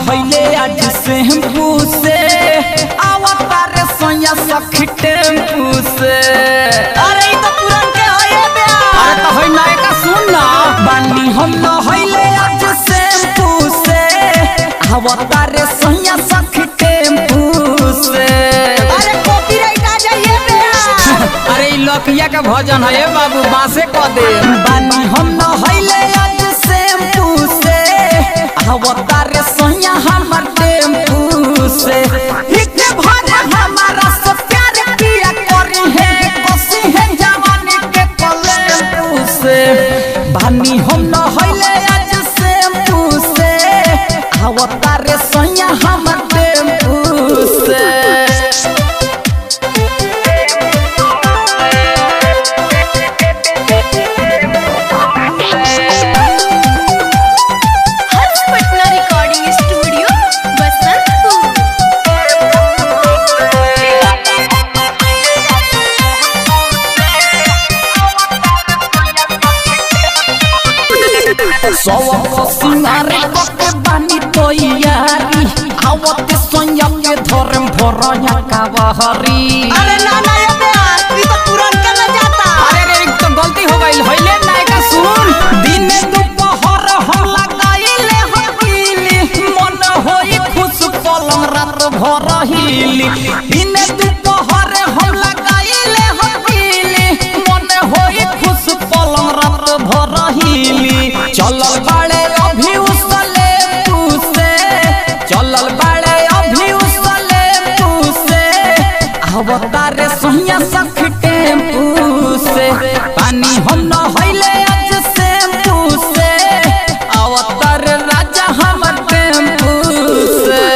नहैले आज शैम्पू से आवता रे सोया सखी टेम्पू से। अरे ई तो पुरान के होए बे। अरे तो होई नए का सुन ना। बानी हम नहैले आज शैम्पू से आवता रे सोया सखी टेम्पू से। अरे कॉपीराइट आ जाइए बे। अरे लकिया का भजन है बाबू बासे क दे। बानी हम नहैले आज शैम्पू से आवता रे सोया हमर टेम्पू से। इतने भरे हमारा सब प्यार किया करी है कोसी है जवानी के कलेम्पू से। बानी हम नहैले आज शैम्पू से आवता रे सोया हमर टेम्पू से। सिंगार के बानी तो यारी आवते सोया के धरम भरया का बहरी। अरे ना ना ये बे ई तो पुरान के न जाता। अरे रे तो गलती हो गई होइले नाय का सुन। दिन दोपहर हम लगाइले हकीली मन होई खुश पलंग रात भर हिली। दिन दोपहर हम लगाइले हकीली मन होई खुश पलंग रात भर हिली। चलल बाड़े अभी उसले पूसे चलल बाड़े अभी उसले पूसे आवता रे सोया सख टेम्पू से। पानी हम नहैले आज शैम्पू से आवता रे राजा हमर टेम्पू से।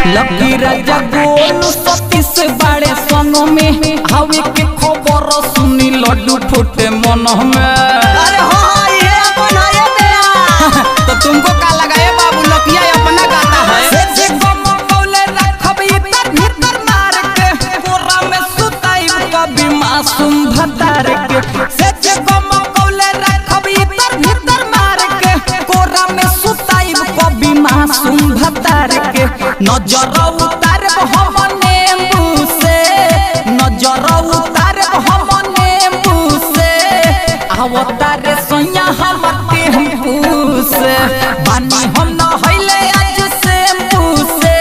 लकी राजा गोलू सतीश बड़े सनो में हवे के खबर सुनी लड्डू फूटे मन में। अरे हो ये अपन है बे। तो तुमको का लगाए बाबू लकिया अपना गाता है। से गम कौले रखब इतर भीतर मार के कोरा में सुताई कभी मासूम भतार के। से गम कौले रखब इतर भीतर मार के कोरा में सुताई कभी मासूम भतार के। नजर उतारब हम नींबू से नजर उतारब हम नींबू से आवता रे सोया हमर टेम्पू से। बानी हम नहैले आज शैम्पू से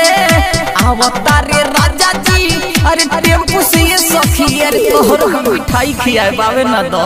आवता रे राजा जी। अरे टेम्पू से ये सखी अरे तोहर मिठाई खियाए बावे ना दो।